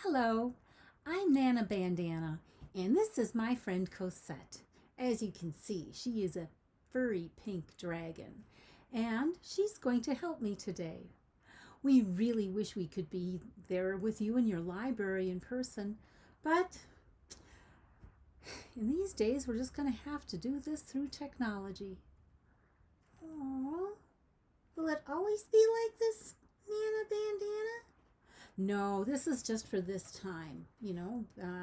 Hello, I'm Nana Bandana, and this is my friend Cosette. As you can see, she is a furry pink dragon, and she's going to help me today. We really wish we could be there with you in your library in person, but in these days we're just going to have to do this through technology. Aww, will it always be like this, Nana Bandana? No, this is just for this time.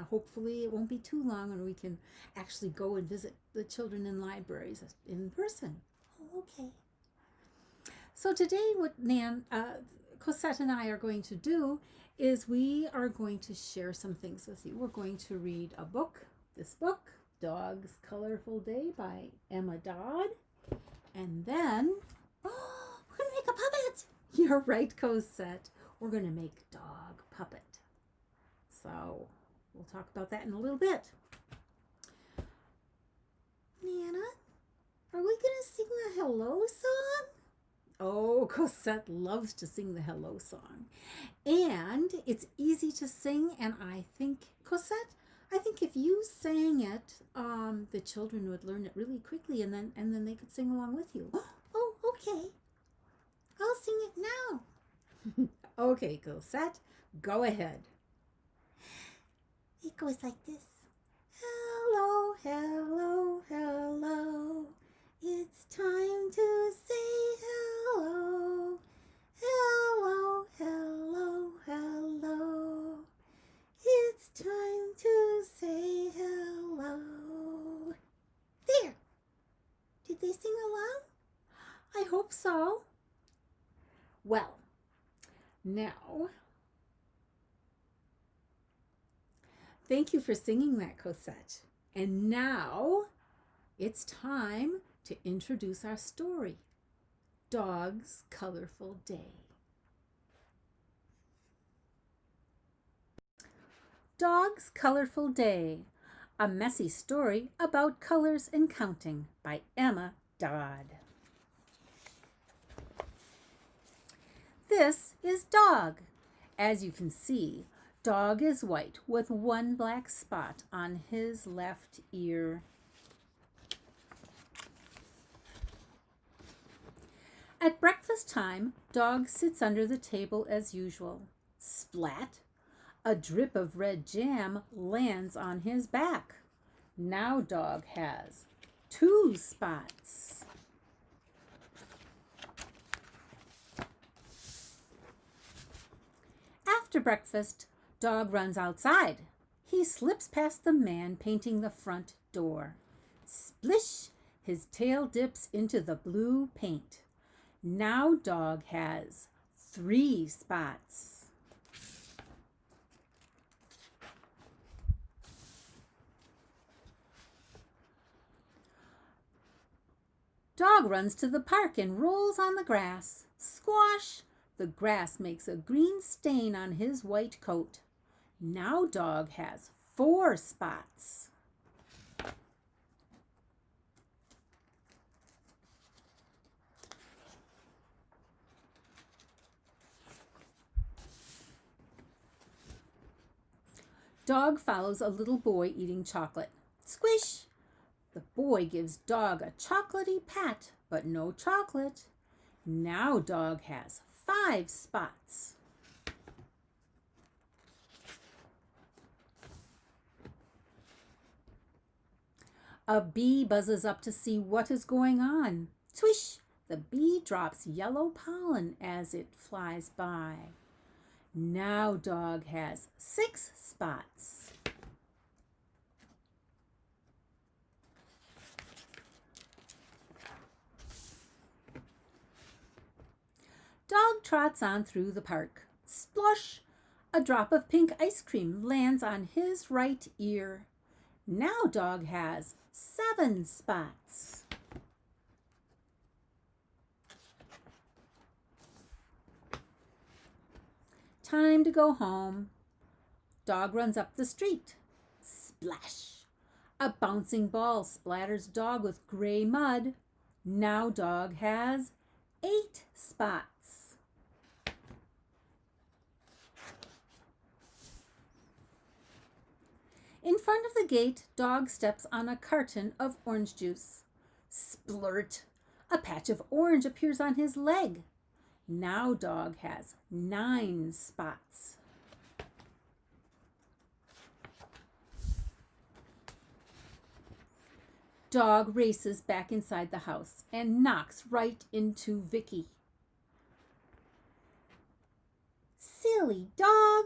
Hopefully it won't be too long and we can actually go and visit the children in libraries in person. Oh, okay. So today what Cosette and I are going to do is we are going to share some things with you. We're going to read a book, this book, Dog's Colorful Day by Emma Dodd. And then, we're going to make a puppet. You're right, Cosette. We're going to make dog puppet. So we'll talk about that in a little bit. Nana, are we going to sing the hello song? Oh, Cosette loves to sing the hello song. And it's easy to sing, and I think, Cosette, if you sang it, the children would learn it really quickly, and then they could sing along with you. Oh, okay. I'll sing it now. Okay, Cosette, go ahead. It goes like this. Hello, hello, hello. It's time to say hello. Hello, hello, hello. It's time to say hello. There. Did they sing along? I hope so. Well, now, thank you for singing that, Cosette. And now it's time to introduce our story, Dog's Colorful Day. Dog's Colorful Day, a messy story about colors and counting by Emma Dodd. This is Dog. As you can see, Dog is white with one black spot on his left ear. At breakfast time, Dog sits under the table as usual. Splat! A drip of red jam lands on his back. Now Dog has 2 spots. After breakfast, Dog runs outside. He slips past the man painting the front door. Splish! His tail dips into the blue paint. Now Dog has 3 spots. Dog runs to the park and rolls on the grass. Squash! The grass makes a green stain on his white coat. Now Dog has 4 spots. Dog follows a little boy eating chocolate. Squish! The boy gives Dog a chocolatey pat, but no chocolate. Now Dog has 5 spots. A bee buzzes up to see what is going on. Swish! The bee drops yellow pollen as it flies by. Now Dog has 6 spots. Dog trots on through the park. Splosh! A drop of pink ice cream lands on his right ear. Now Dog has 7 spots. Time to go home. Dog runs up the street. Splash! A bouncing ball splatters Dog with gray mud. Now Dog has 8 spots. In front of the gate, Dog steps on a carton of orange juice. Splurt! A patch of orange appears on his leg. Now Dog has 9 spots. Dog races back inside the house and knocks right into Vicky. Silly dog!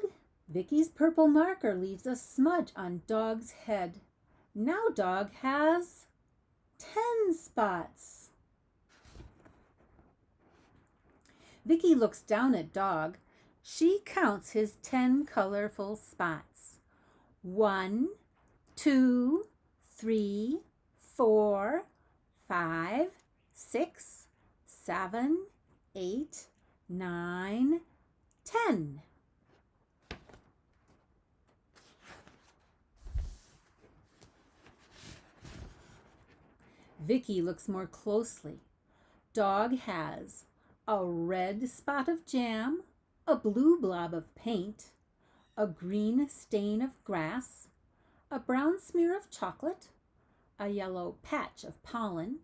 Vicky's purple marker leaves a smudge on Dog's head. Now Dog has 10 spots. Vicky looks down at Dog. She counts his 10 colorful spots. 1, 2, 3, 4, 5, 6, 7, 8, 9, 10. Vicky looks more closely. Dog has a red spot of jam, a blue blob of paint, a green stain of grass, a brown smear of chocolate, a yellow patch of pollen,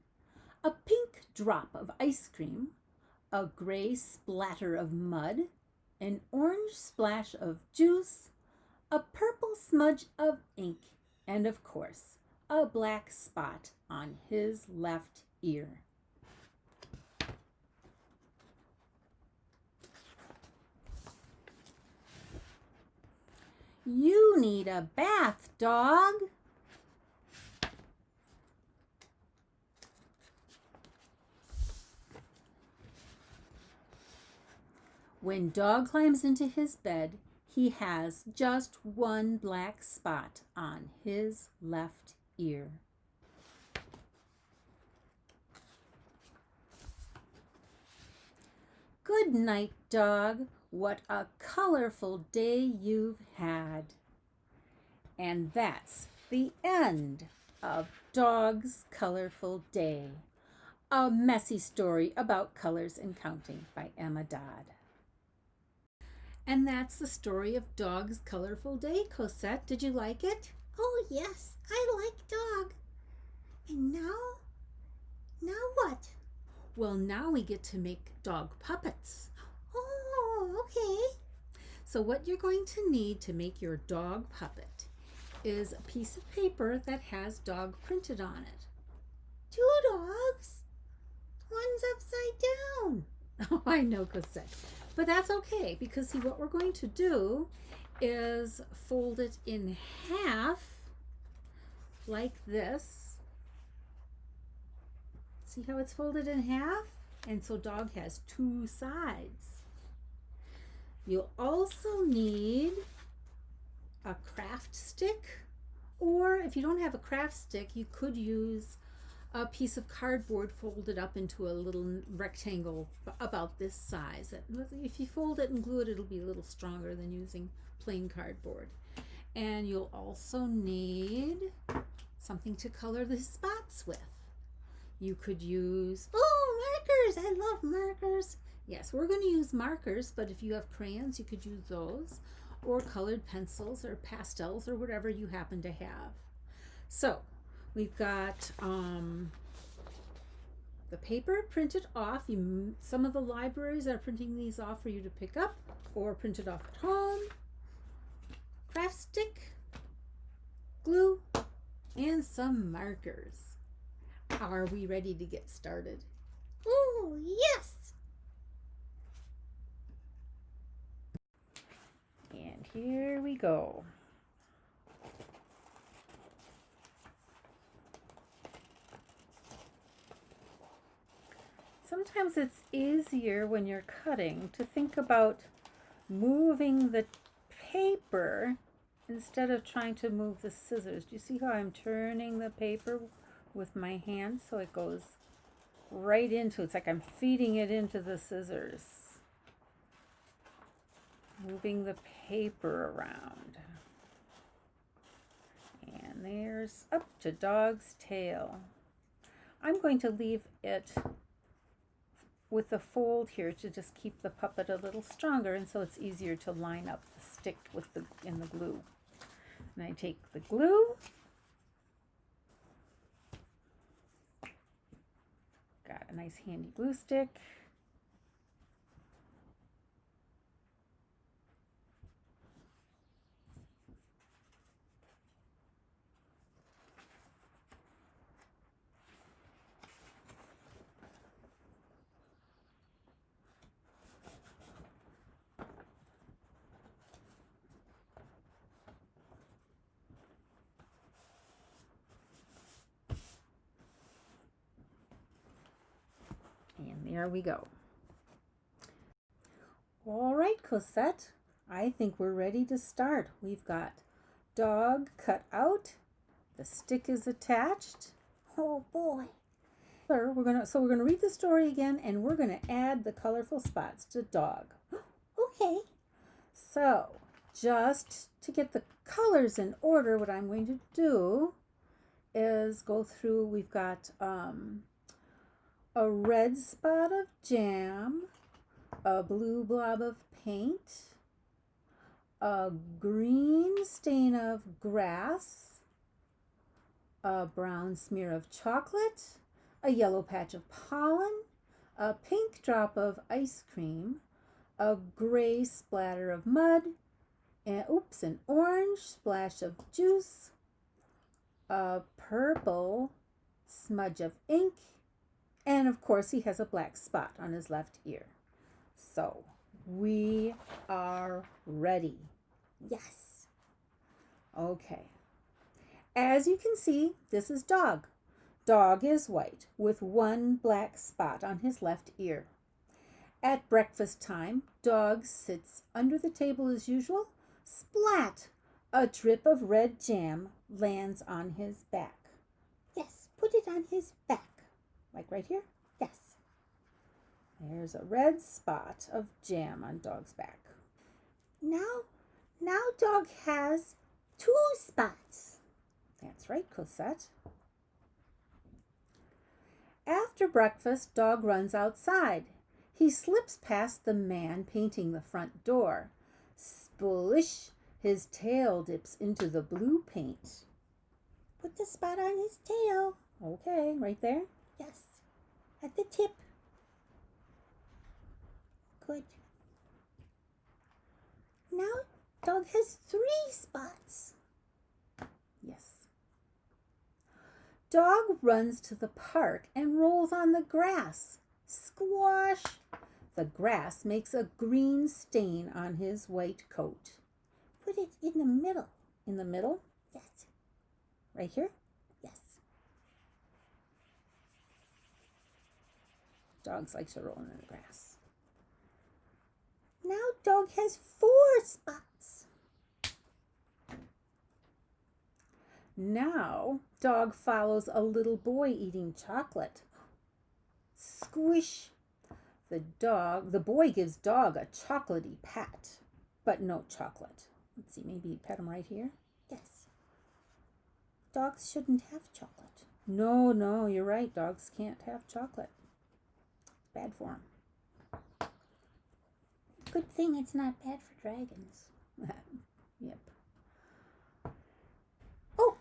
a pink drop of ice cream, a gray splatter of mud, an orange splash of juice, a purple smudge of ink, and of course, a black spot on his left ear. You need a bath, Dog. When Dog climbs into his bed, he has just 1 black spot on his left ear. Good night, Dog. What a colorful day you've had. And that's the end of Dog's Colorful Day, a messy story about colors and counting by Emma Dodd. And that's the story of Dog's Colorful Day, Cosette. Did you like it? Oh, yes, I like Dog. And now what? Well, now we get to make dog puppets. Oh, okay. So what you're going to need to make your dog puppet is a piece of paper that has dog printed on it. 2 dogs. One's upside down. Oh, I know, Cosette. But that's okay, because see, what we're going to do is fold it in half like this. See how it's folded in half? And so Dog has 2 sides. You'll also need a craft stick, or if you don't have a craft stick, you could use a piece of cardboard folded up into a little rectangle about this size. If you fold it and glue it, it'll be a little stronger than using plain cardboard. And you'll also need something to color the spots with. You could use, markers. I love markers. Yes, we're going to use markers, but if you have crayons, you could use those, or colored pencils or pastels or whatever you happen to have. So we've got the paper printed off. Some of the libraries are printing these off for you to pick up or print it off at home. Craft stick, glue, and some markers. Are we ready to get started? Oh, yes. And here we go. Sometimes it's easier when you're cutting to think about moving the paper instead of trying to move the scissors. Do you see how I'm turning the paper with my hand so it goes right into, it's like I'm feeding it into the scissors. Moving the paper around. And there's up to Dog's tail. I'm going to leave it with the fold here to just keep the puppet a little stronger, and so it's easier to line up the stick with in the glue. And I take the glue. Got a nice handy glue stick. And there we go. All right, Cosette, I think we're ready to start. We've got dog cut out. The stick is attached. Oh boy. We're gonna read the story again, and we're gonna add the colorful spots to dog. Okay. So, just to get the colors in order, what I'm going to do is go through. We've got a red spot of jam, a blue blob of paint, a green stain of grass, a brown smear of chocolate, a yellow patch of pollen, a pink drop of ice cream, a gray splatter of mud, and an orange splash of juice, a purple smudge of ink, and of course he has a black spot on his left ear. So we are ready. Yes. Okay. As you can see, this is dog. Dog is white with one black spot on his left ear. At breakfast time, dog sits under the table as usual. Splat! A drip of red jam lands on his back. Yes. Put it on his back. Like right here. Yes. There's a red spot of jam on dog's back. Now dog has 2 spots. That's right, Cosette. After breakfast, dog runs outside. He slips past the man painting the front door. Splish! His tail dips into the blue paint. Put the spot on his tail. Okay, right there. Yes. At the tip. Good. Now dog has 3 spots. Yes. Dog runs to the park and rolls on the grass. Squash! The grass makes a green stain on his white coat. Put it in the middle. In the middle? Yes. Right here? Yes. Dogs like to roll in the grass. Now dog has 4 spots. Now, dog follows a little boy eating chocolate. Squish! The boy gives dog a chocolatey pat, but no chocolate. Let's see, maybe pet him right here. Yes. Dogs shouldn't have chocolate. No, you're right. Dogs can't have chocolate. Bad for them. Good thing it's not bad for dragons. Yep. Oh,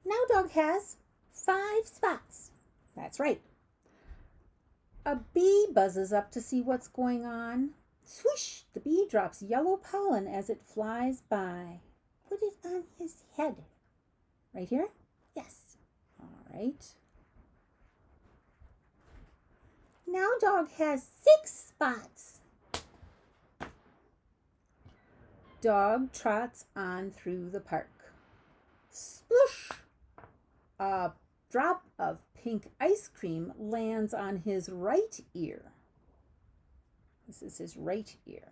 now dog has 5 spots. That's right. A bee buzzes up to see what's going on. Swoosh! The bee drops yellow pollen as it flies by. Put it on his head. Right here? Yes. All right. Now dog has 6 spots. Dog trots on through the park. Sploosh! A drop of pink ice cream lands on his right ear. This is his right ear.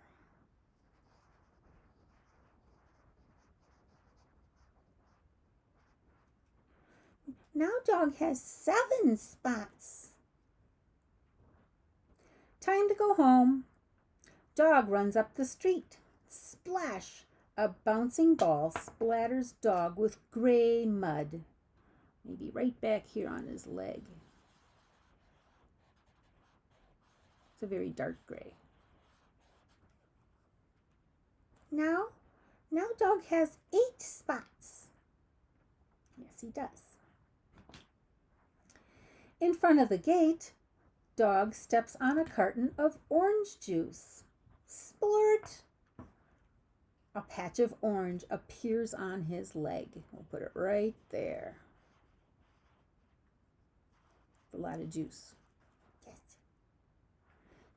Now dog has 7 spots. Time to go home. Dog runs up the street. Splash! A bouncing ball splatters dog with gray mud. Maybe right back here on his leg. It's a very dark gray. Now dog has 8 spots. he does. In front of the gate, Dog steps on a carton of orange juice. Splurt! A patch of orange appears on his leg. We'll put it right there. A lot of juice. Yes.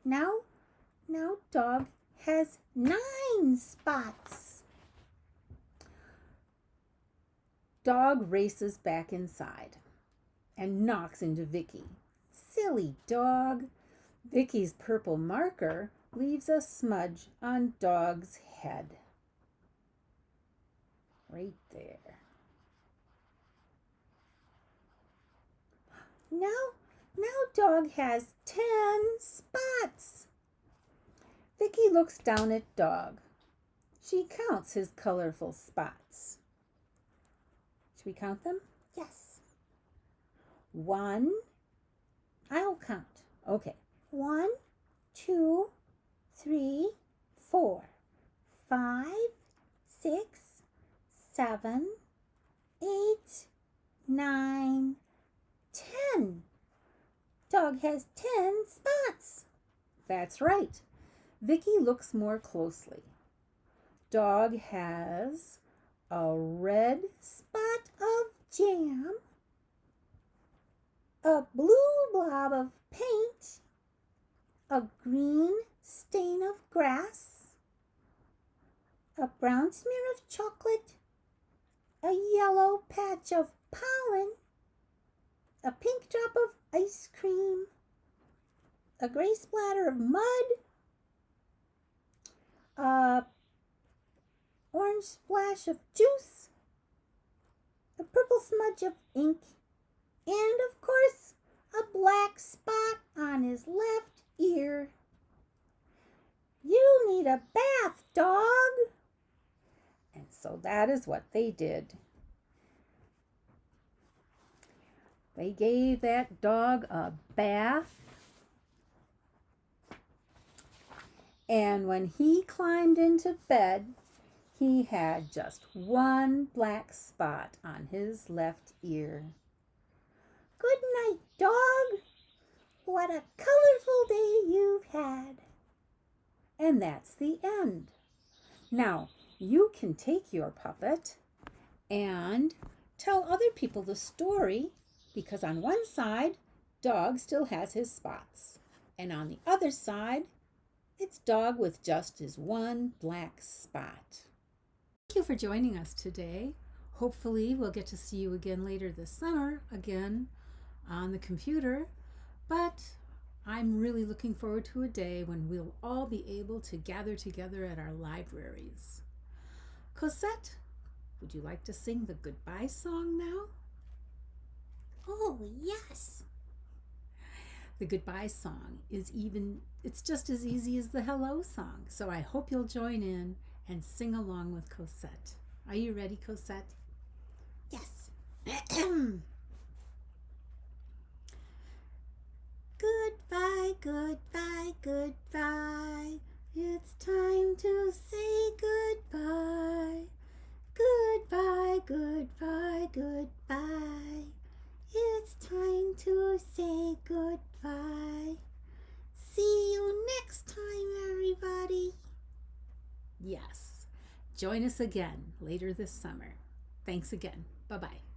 Now Dog has 9 spots. Dog races back inside and knocks into Vicky. Silly dog. Vicky's purple marker leaves a smudge on Dog's head. Right there. Now Dog has 10 spots. Vicky looks down at Dog. She counts his colorful spots. Should we count them? Yes. 1. I'll count. Okay. 1, 2, 3, 4, 5, 6, 7, 8, 9, 10. Dog has 10 spots. That's right. Vicky looks more closely. Dog has a red spot of jam, a blue blob of paint, a green stain of grass, a brown smear of chocolate, a yellow patch of pollen, a pink drop of ice cream, a gray splatter of mud, a orange splash of juice, a purple smudge of ink, and of course, a black spot on his left ear. You need a bath, Dog. And so that is what they did. They gave that dog a bath. And when he climbed into bed, he had just one black spot on his left ear. Good night, Dog. What a colorful day you've had. And that's the end. Now, you can take your puppet and tell other people the story, because on one side, Dog still has his spots. And on the other side, it's Dog with just his one black spot. Thank you for joining us today. Hopefully we'll get to see you again later this summer, again on the computer. But I'm really looking forward to a day when we'll all be able to gather together at our libraries. Cosette, would you like to sing the goodbye song now? Oh, yes. The goodbye song it's just as easy as the hello song. So I hope you'll join in and sing along with Cosette. Are you ready, Cosette? Yes. Goodbye, goodbye, goodbye. It's time to say goodbye. Goodbye, goodbye, goodbye. It's time to say goodbye. See you next time, everybody. Yes. Join us again later this summer. Thanks again. Bye-bye.